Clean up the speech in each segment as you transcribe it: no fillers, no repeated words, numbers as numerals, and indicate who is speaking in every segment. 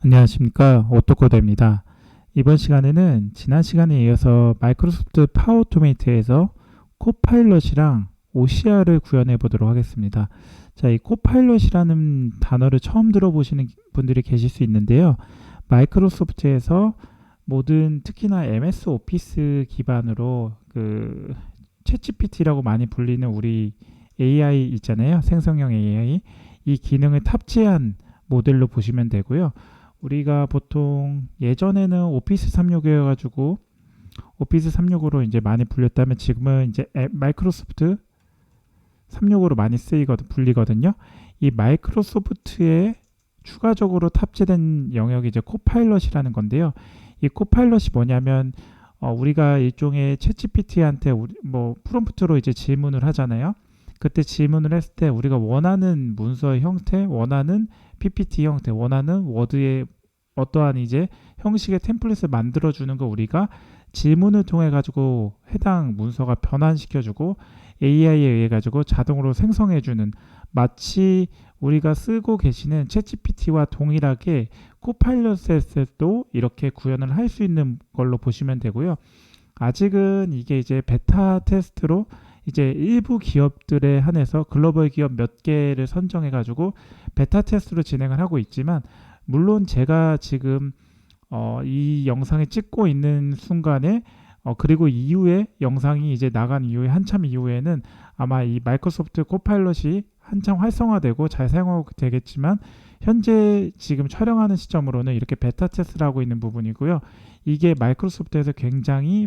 Speaker 1: 안녕하십니까, 오토코더입니다. 이번 시간에는 지난 시간에 이어서 마이크로소프트 파워 오토메이트에서 코파일럿이랑 OCR을 구현해 보도록 하겠습니다. 자, 이 코파일럿이라는 단어를 처음 들어보시는 분들이 계실 수 있는데요. 마이크로소프트에서 모든 특히나 MS 오피스 기반으로 그 챗GPT라고 많이 불리는 우리 AI 있잖아요. 생성형 AI. 이 기능을 탑재한 모델로 보시면 되고요. 우리가 보통 예전에는 오피스 365여가지고 오피스 365로 이제 많이 불렸다면 지금은 이제 마이크로소프트 365로 많이 불리거든요. 이 마이크로소프트에 추가적으로 탑재된 영역이 이제 코파일럿이라는 건데요. 이 코파일럿이 뭐냐면 우리가 일종의 챗GPT한테 뭐 프롬프트로 이제 질문을 하잖아요. 그때 질문을 했을 때 우리가 원하는 문서의 형태, 원하는 PPT 형태, 원하는 워드의 어떠한 이제 형식의 템플릿을 만들어 주는 거 우리가 질문을 통해 가지고 해당 문서가 변환시켜 주고 AI에 의해 가지고 자동으로 생성해 주는, 마치 우리가 쓰고 계시는 챗GPT와 동일하게 코파일럿에서도 이렇게 구현을 할 수 있는 걸로 보시면 되고요. 아직은 이게 이제 베타 테스트로 이제 일부 기업들에 한해서 글로벌 기업 몇 개를 선정해 가지고 베타 테스트로 진행을 하고 있지만, 물론 제가 지금 이 영상을 찍고 있는 순간에 그리고 이후에 영상이 이제 나간 이후에 한참 이후에는 아마 이 마이크로소프트 코파일럿이 한참 활성화되고 잘 사용하고 되겠지만, 현재 지금 촬영하는 시점으로는 이렇게 베타 테스트를 하고 있는 부분이고요. 이게 마이크로소프트에서 굉장히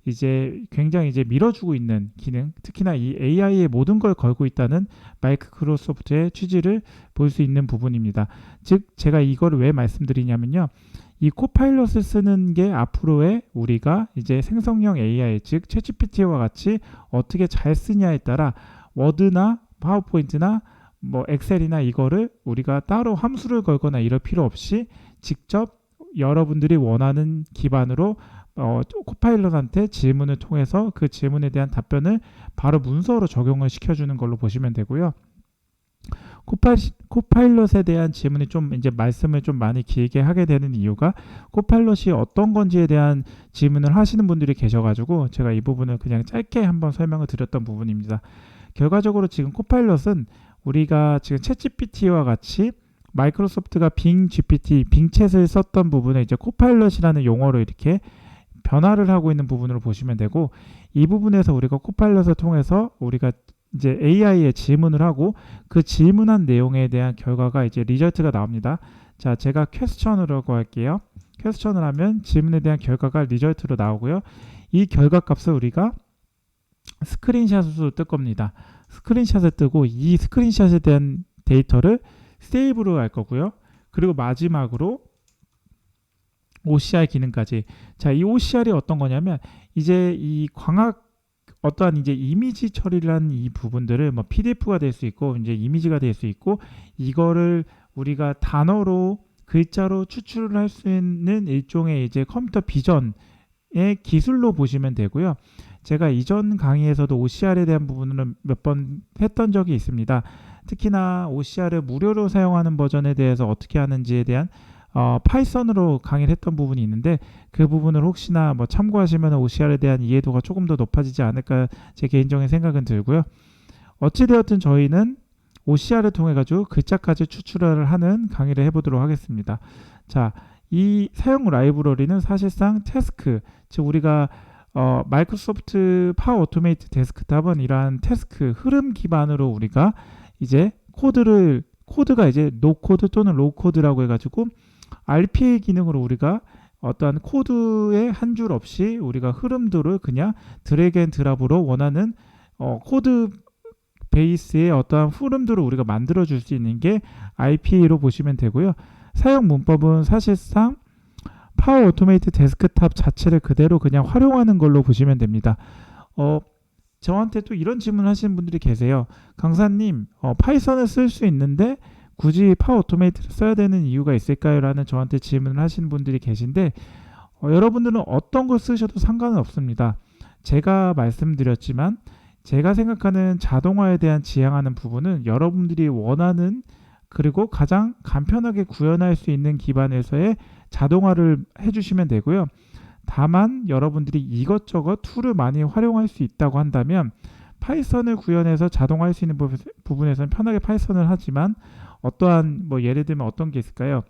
Speaker 1: 이제 밀어주고 있는 기능, 특히나 이 AI의 모든 걸 걸고 있다는 마이크로소프트의 취지를 볼 수 있는 부분입니다. 즉 제가 이걸 왜 말씀드리냐면요. 이 코파일럿을 쓰는 게 앞으로의 우리가 이제 생성형 AI, 즉 챗GPT와 같이 어떻게 잘 쓰냐에 따라 워드나 파워포인트나 뭐 엑셀이나 이거를 우리가 따로 함수를 걸거나 이럴 필요 없이 직접 여러분들이 원하는 기반으로 코파일럿한테 질문을 통해서 그 질문에 대한 답변을 바로 문서로 적용을 시켜주는 걸로 보시면 되고요. 코파일럿에 대한 질문이 좀 이제 말씀을 좀 많이 길게 하게 되는 이유가, 코파일럿이 어떤 건지에 대한 질문을 하시는 분들이 계셔가지고 제가 이 부분을 그냥 짧게 한번 설명을 드렸던 부분입니다. 결과적으로 지금 코파일럿은 우리가 지금 챗GPT와 같이 마이크로소프트가 빙 GPT, 빙챗을 썼던 부분에 이제 코파일럿이라는 용어로 이렇게 변화를 하고 있는 부분으로 보시면 되고, 이 부분에서 우리가 코파일럿을 통해서 우리가 이제 AI에 질문을 하고 그 질문한 내용에 대한 결과가 이제 리저트가 나옵니다. 자, 제가 퀘스천이라고 할게요. 퀘스천을 하면 질문에 대한 결과가 리저트로 나오고요. 이 결과 값을 우리가 스크린샷으로 뜰 겁니다. 스크린샷을 뜨고 이 스크린샷에 대한 데이터를 세이브로 할 거고요. 그리고 마지막으로 OCR 기능까지. 자, 이 OCR이 어떤 거냐면 이제 이 광학 어떠한 이제 이미지 처리를 한 이 부분들을 뭐 PDF가 될 수 있고 이제 이미지가 될 수 있고, 이거를 우리가 단어로 글자로 추출을 할 수 있는 일종의 이제 컴퓨터 비전의 기술로 보시면 되고요. 제가 이전 강의에서도 OCR에 대한 부분을 몇 번 했던 적이 있습니다. 특히나 OCR을 무료로 사용하는 버전에 대해서 어떻게 하는지에 대한 파이썬으로 강의를 했던 부분이 있는데, 그 부분을 혹시나 뭐 참고하시면 OCR에 대한 이해도가 조금 더 높아지지 않을까 제 개인적인 생각은 들고요. 어찌되었든 저희는 OCR을 통해 가지고 글자까지 추출을 하는 강의를 해보도록 하겠습니다. 자, 이 사용 라이브러리는 사실상 태스크, 즉 우리가 마이크로소프트 파워 오토메이트 데스크탑은 이러한 태스크 흐름 기반으로 우리가 이제 코드가 이제 노코드 또는 로우코드라고 해가지고 RPA 기능으로 우리가 어떠한 코드의 한 줄 없이 우리가 흐름들을 그냥 드래그 앤 드랍으로 원하는 코드 베이스의 어떠한 흐름들을 우리가 만들어 줄 수 있는 게 RPA로 보시면 되고요. 사용 문법은 사실상 파워 오토메이트 데스크탑 자체를 그대로 그냥 활용하는 걸로 보시면 됩니다. 저한테 또 이런 질문 하시는 분들이 계세요. 강사님, 파이썬을 쓸 수 있는데 굳이 파워 오토메이트를 써야 되는 이유가 있을까요? 라는 저한테 질문을 하시는 분들이 계신데, 여러분들은 어떤 걸 쓰셔도 상관은 없습니다. 제가 말씀드렸지만 제가 생각하는 자동화에 대한 지향하는 부분은 여러분들이 원하는 그리고 가장 간편하게 구현할 수 있는 기반에서의 자동화를 해주시면 되고요. 다만 여러분들이 이것저것 툴을 많이 활용할 수 있다고 한다면 파이썬을 구현해서 자동화할 수 있는 부분에서는 편하게 파이썬을 하지만 어떠한 뭐 예를 들면 어떤 게 있을까요?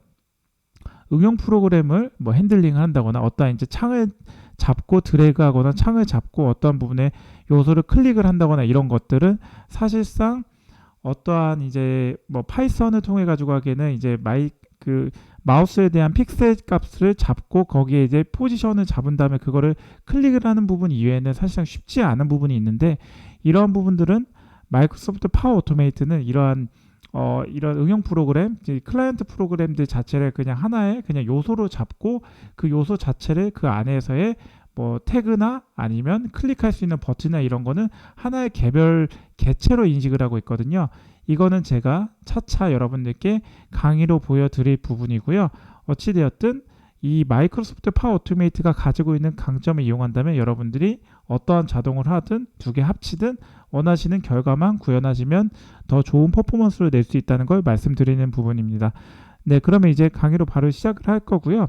Speaker 1: 응용 프로그램을 뭐 핸들링을 한다거나 어떠한 이제 창을 잡고 드래그하거나 창을 잡고 어떠한 부분에 요소를 클릭을 한다거나 이런 것들은 사실상 어떠한 이제 뭐 파이썬을 통해 가지고 하기에는 이제 마우스에 대한 픽셀 값을 잡고 거기에 이제 포지션을 잡은 다음에 그거를 클릭을 하는 부분 이외에는 사실상 쉽지 않은 부분이 있는데 이러한 부분들은 마이크로소프트 파워 오토메이트는 이런 응용 프로그램, 클라이언트 프로그램들 자체를 그냥 하나의 그냥 요소로 잡고 그 요소 자체를 그 안에서의 뭐 태그나 아니면 클릭할 수 있는 버튼이나 이런 거는 하나의 개별 개체로 인식을 하고 있거든요. 이거는 제가 차차 여러분들께 강의로 보여드릴 부분이고요. 어찌되었든 이 마이크로소프트 파워 오토메이트가 가지고 있는 강점을 이용한다면 여러분들이 어떠한 자동을 하든 두 개 합치든 원하시는 결과만 구현하시면 더 좋은 퍼포먼스를 낼 수 있다는 걸 말씀드리는 부분입니다. 네, 그러면 이제 강의로 바로 시작을 할 거고요.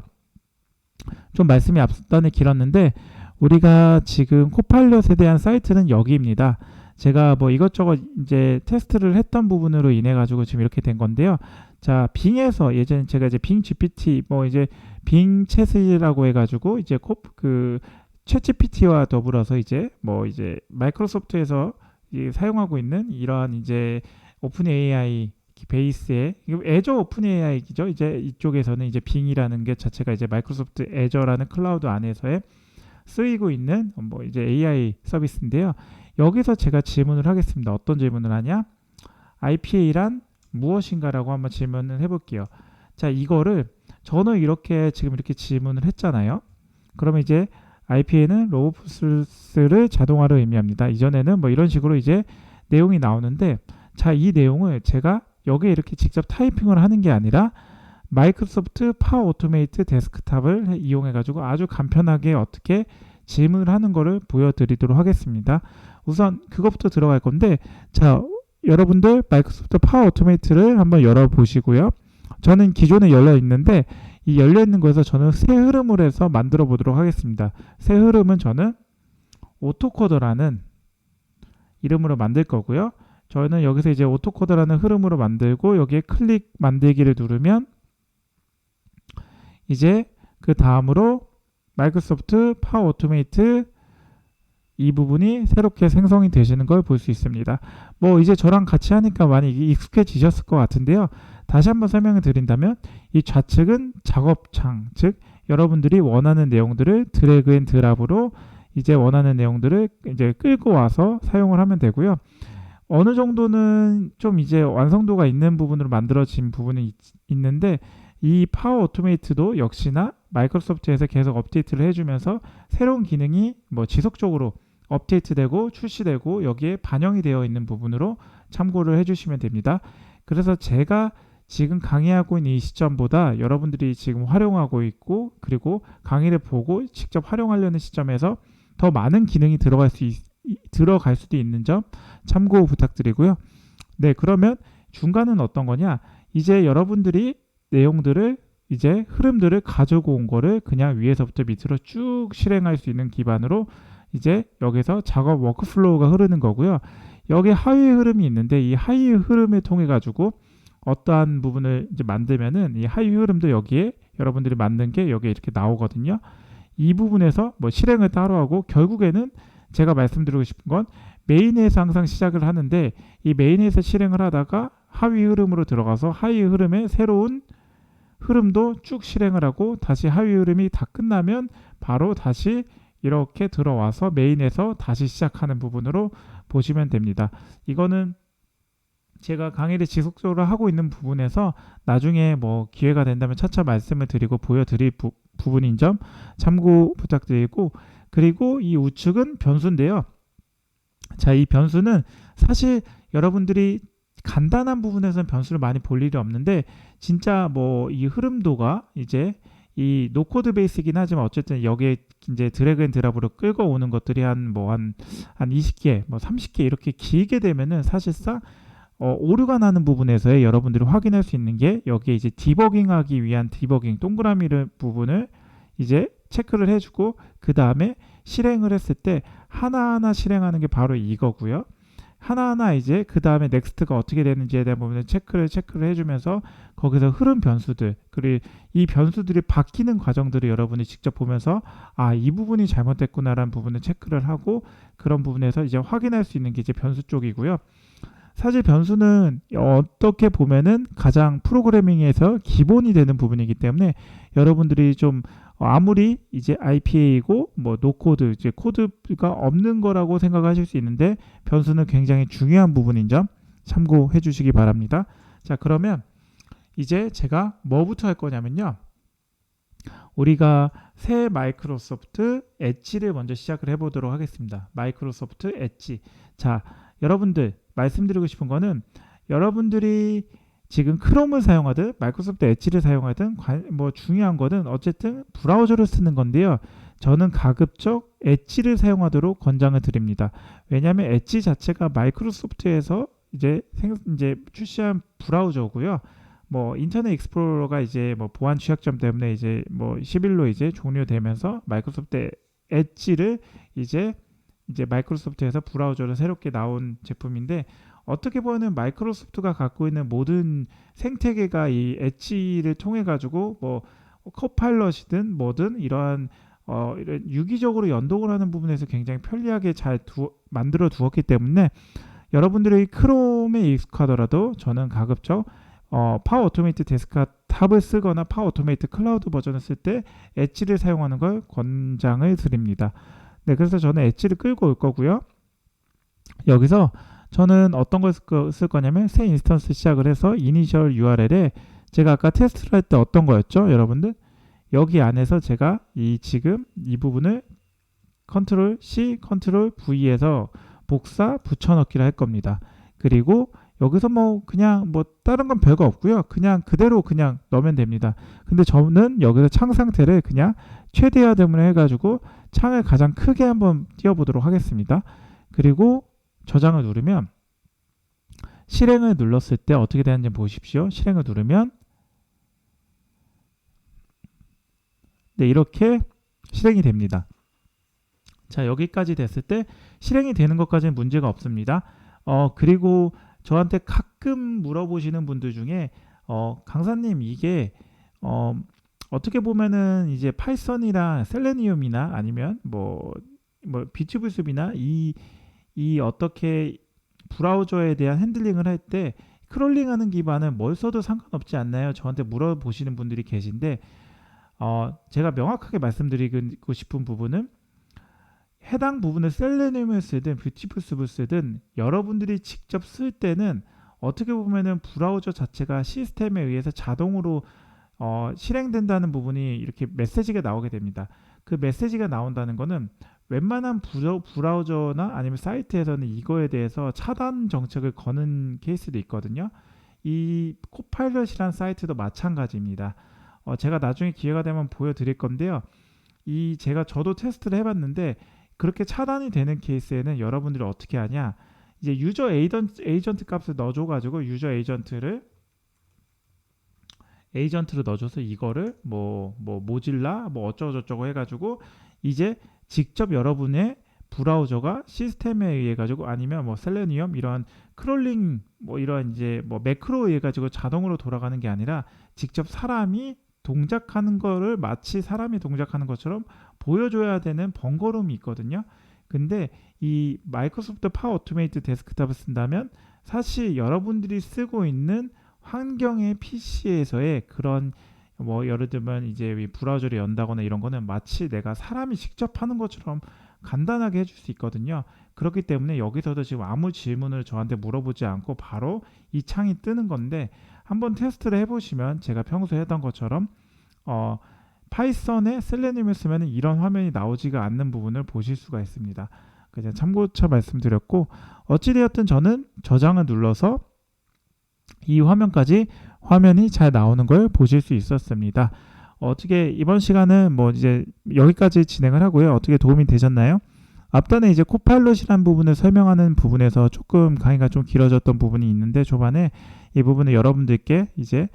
Speaker 1: 좀 말씀이 앞단에 길었는데 우리가 지금 코파일럿에 대한 사이트는 여기입니다. 제가 뭐 이것저것 이제 테스트를 했던 부분으로 인해 가지고 지금 이렇게 된 건데요. 자, 빙에서 예전에 제가 이제 빙 GPT 뭐 이제 빙 챗이라고 해가지고 이제 챗 GPT와 더불어서 이제 뭐 이제 마이크로소프트에서 사용하고 있는 이러한 이제 오픈 AI 베이스의 애저 오픈 AI죠. 이제 이쪽에서는 이제 빙이라는 게 자체가 이제 마이크로소프트 애저라는 클라우드 안에서의 쓰이고 있는 뭐 이제 AI 서비스인데요. 여기서 제가 질문을 하겠습니다. 어떤 질문을 하냐? IPA란 무엇인가라고 한번 질문을 해볼게요. 자, 이거를 저는 이렇게 지금 이렇게 질문을 했잖아요. 그러면 이제 IPA는 로보프스를 자동화를 의미합니다. 이전에는 뭐 이런 식으로 이제 내용이 나오는데 자, 이 내용을 제가 여기에 이렇게 직접 타이핑을 하는 게 아니라 마이크로소프트 파워 오토메이트 데스크탑을 이용해 가지고 아주 간편하게 어떻게 질문을 하는 거를 보여드리도록 하겠습니다. 우선 그것부터 들어갈 건데 자, 여러분들 마이크로소프트 파워 오토메이트를 한번 열어보시고요. 저는 기존에 열려 있는데 이 열려 있는 거에서 저는 새 흐름을 해서 만들어 보도록 하겠습니다. 새 흐름은 저는 오토코더라는 이름으로 만들 거고요. 저는 여기서 이제 오토코더라는 흐름으로 만들고 여기에 클릭 만들기를 누르면 이제 그 다음으로 마이크로소프트 파워 오토메이트 이 부분이 새롭게 생성이 되시는 걸 볼 수 있습니다. 뭐 이제 저랑 같이 하니까 많이 익숙해지셨을 것 같은데요. 다시 한번 설명을 드린다면 이 좌측은 작업창, 즉 여러분들이 원하는 내용들을 드래그 앤 드랍으로 이제 원하는 내용들을 이제 끌고 와서 사용을 하면 되고요. 어느 정도는 좀 이제 완성도가 있는 부분으로 만들어진 부분이 있는데 이 파워 오토메이트도 역시나 마이크로소프트에서 계속 업데이트를 해주면서 새로운 기능이 뭐 지속적으로 업데이트되고 출시되고 여기에 반영이 되어 있는 부분으로 참고를 해주시면 됩니다. 그래서 제가 지금 강의하고 있는 이 시점보다 여러분들이 지금 활용하고 있고 그리고 강의를 보고 직접 활용하려는 시점에서 더 많은 기능이 들어갈 수도 있는 점 참고 부탁드리고요. 네, 그러면 중간은 어떤 거냐? 이제 여러분들이 내용들을 이제 흐름들을 가지고 온 거를 그냥 위에서부터 밑으로 쭉 실행할 수 있는 기반으로 이제 여기서 작업 워크플로우가 흐르는 거고요. 여기 하위 흐름이 있는데 이 하위 흐름을 통해 가지고 어떠한 부분을 이제 만들면은 이 하위 흐름도 여기에 여러분들이 만든 게 여기에 이렇게 나오거든요. 이 부분에서 뭐 실행을 따로 하고 결국에는 제가 말씀드리고 싶은 건 메인에서 항상 시작을 하는데 이 메인에서 실행을 하다가 하위 흐름으로 들어가서 하위 흐름에 새로운 흐름도 쭉 실행을 하고 다시 하위 흐름이 다 끝나면 바로 다시 이렇게 들어와서 메인에서 다시 시작하는 부분으로 보시면 됩니다. 이거는 제가 강의를 지속적으로 하고 있는 부분에서 나중에 뭐 기회가 된다면 차차 말씀을 드리고 보여드릴 부분인 점 참고 부탁드리고 그리고 이 우측은 변수인데요. 자, 이 변수는 사실 여러분들이 간단한 부분에서는 변수를 많이 볼 일이 없는데 진짜 뭐 이 흐름도가 이제 이 노코드 베이스이긴 하지만 어쨌든 여기에 이제 드래그 앤 드랍으로 끌고 오는 것들이 한 20개, 뭐 30개 이렇게 길게 되면은 사실상 오류가 나는 부분에서의 여러분들이 확인할 수 있는 게 여기에 이제 디버깅하기 위한 디버깅 동그라미를 부분을 이제 체크를 해주고 그 다음에 실행을 했을 때 하나하나 실행하는 게 바로 이거고요. 하나하나 이제 그 다음에 넥스트가 어떻게 되는지에 대한 부분을 체크를 해주면서 거기서 흐름 변수들 그리고 이 변수들이 바뀌는 과정들을 여러분이 직접 보면서 이 부분이 잘못됐구나라는 부분을 체크를 하고 그런 부분에서 이제 확인할 수 있는 게 이제 변수 쪽이고요. 사실 변수는 어떻게 보면은 가장 프로그래밍에서 기본이 되는 부분이기 때문에 여러분들이 좀 아무리 이제 IPA이고 뭐 노코드 이제 코드가 없는 거라고 생각하실 수 있는데 변수는 굉장히 중요한 부분인 점 참고해 주시기 바랍니다. 자, 그러면 이제 제가 뭐부터 할 거냐면요. 우리가 새 마이크로소프트 엣지를 먼저 시작을 해보도록 하겠습니다. 마이크로소프트 엣지. 자, 여러분들 말씀드리고 싶은 거는 여러분들이 지금 크롬을 사용하든 마이크로소프트 엣지를 사용하든 뭐 중요한 거는 어쨌든 브라우저를 쓰는 건데요. 저는 가급적 엣지를 사용하도록 권장을 드립니다. 왜냐하면 엣지 자체가 마이크로소프트에서 이제 출시한 브라우저고요. 뭐 인터넷 익스플로러가 이제 뭐 보안 취약점 때문에 이제 뭐 11로 이제 종료되면서 마이크로소프트 엣지를 이제 마이크로소프트에서 브라우저로 새롭게 나온 제품인데 어떻게 보면 마이크로소프트가 갖고 있는 모든 생태계가 이 엣지를 통해 가지고 뭐 코파일럿이든 뭐든 이런 유기적으로 연동을 하는 부분에서 굉장히 편리하게 잘 만들어 두었기 때문에 여러분들이 크롬에 익숙하더라도 저는 가급적 파워 오토메이트 데스크탑을 쓰거나 파워 오토메이트 클라우드 버전을 쓸 때 엣지를 사용하는 걸 권장을 드립니다. 네, 그래서 저는 엣지를 끌고 올 거고요. 여기서 저는 어떤 걸 쓸 거냐면 새 인스턴스 시작을 해서 이니셜 URL에 제가 아까 테스트를 할 때 어떤 거였죠, 여러분들? 여기 안에서 제가 지금 이 부분을 컨트롤 C, 컨트롤 V에서 복사 붙여넣기를 할 겁니다. 그리고 여기서 뭐 그냥 뭐 다른 건 별거 없고요. 그냥 그대로 그냥 넣으면 됩니다. 근데 저는 여기서 창 상태를 그냥 최대화됨을 해가지고 창을 가장 크게 한번 띄워보도록 하겠습니다. 그리고 저장을 누르면 실행을 눌렀을 때 어떻게 되는지 보십시오. 실행을 누르면 네, 이렇게 실행이 됩니다. 자, 여기까지 됐을 때 실행이 되는 것까지는 문제가 없습니다. 그리고 저한테 가끔 물어보시는 분들 중에 강사님 이게 어떻게 보면은 이제 파이썬이랑 셀레니움이나 아니면 뭐 비트부습이나 이 어떻게 브라우저에 대한 핸들링을 할 때 크롤링하는 기반은 뭘 써도 상관없지 않나요? 저한테 물어보시는 분들이 계신데 제가 명확하게 말씀드리고 싶은 부분은 해당 부분을 셀레늄을 쓰든 뷰티풀숲을 쓰든 여러분들이 직접 쓸 때는 어떻게 보면은 브라우저 자체가 시스템에 의해서 자동으로 실행된다는 부분이 이렇게 메시지가 나오게 됩니다. 그 메시지가 나온다는 거는 웬만한 브라우저나 아니면 사이트에서는 이거에 대해서 차단 정책을 거는 케이스도 있거든요. 이 코파일럿이란 사이트도 마찬가지입니다. 제가 나중에 기회가 되면 보여드릴 건데요. 저도 테스트를 해봤는데 그렇게 차단이 되는 케이스에는 여러분들이 어떻게 하냐, 이제 유저 에이전트 값을 넣어줘가지고 유저 에이전트를 넣어줘서 이거를 뭐 모질라 뭐 어쩌고저쩌고 해가지고 이제 직접 여러분의 브라우저가 시스템에 의해 가지고 아니면 뭐 셀레니움 이런 크롤링 뭐 이런 이제 뭐 매크로에 의해 가지고 자동으로 돌아가는 게 아니라 직접 사람이 동작하는 거를 마치 사람이 동작하는 것처럼 보여줘야 되는 번거로움이 있거든요. 근데 이 마이크로소프트 파워 오토메이트 데스크탑을 쓴다면 사실 여러분들이 쓰고 있는 환경의 PC에서의 그런 뭐 예를 들면 이제 브라우저를 연다거나 이런 거는 마치 내가 사람이 직접 하는 것처럼 간단하게 해줄 수 있거든요. 그렇기 때문에 여기서도 지금 아무 질문을 저한테 물어보지 않고 바로 이 창이 뜨는 건데 한번 테스트를 해보시면 제가 평소에 했던 것처럼 파이썬에 셀레늄을 쓰면 이런 화면이 나오지가 않는 부분을 보실 수가 있습니다. 그냥 참고차 말씀드렸고 어찌되었든 저는 저장을 눌러서 이 화면이 잘 나오는 걸 보실 수 있었습니다. 어떻게 이번 시간은 뭐 이제 여기까지 진행을 하고요. 어떻게 도움이 되셨나요? 앞단에 이제 코파일럿이라는 부분을 설명하는 부분에서 조금 강의가 좀 길어졌던 부분이 있는데, 초반에 이 부분을 여러분들께 이제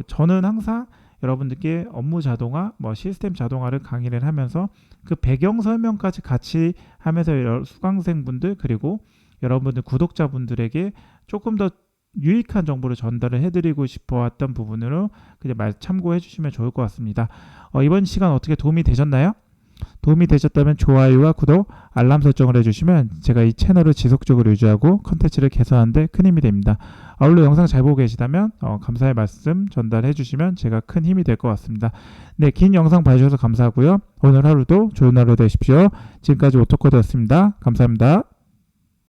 Speaker 1: 저는 항상 여러분들께 업무 자동화, 시스템 자동화를 강의를 하면서 그 배경 설명까지 같이 하면서 수강생분들 그리고 여러분들 구독자분들에게 조금 더 유익한 정보를 전달을 해드리고 싶어 왔던 부분으로 그냥 참고해 주시면 좋을 것 같습니다. 이번 시간 어떻게 도움이 되셨나요? 도움이 되셨다면 좋아요와 구독, 알람 설정을 해주시면 제가 이 채널을 지속적으로 유지하고 컨텐츠를 개선하는 데 큰 힘이 됩니다. 아울러 영상 잘 보고 계시다면 감사의 말씀 전달해 주시면 제가 큰 힘이 될 것 같습니다. 네, 긴 영상 봐주셔서 감사하고요. 오늘 하루도 좋은 하루 되십시오. 지금까지 오토코드였습니다. 감사합니다.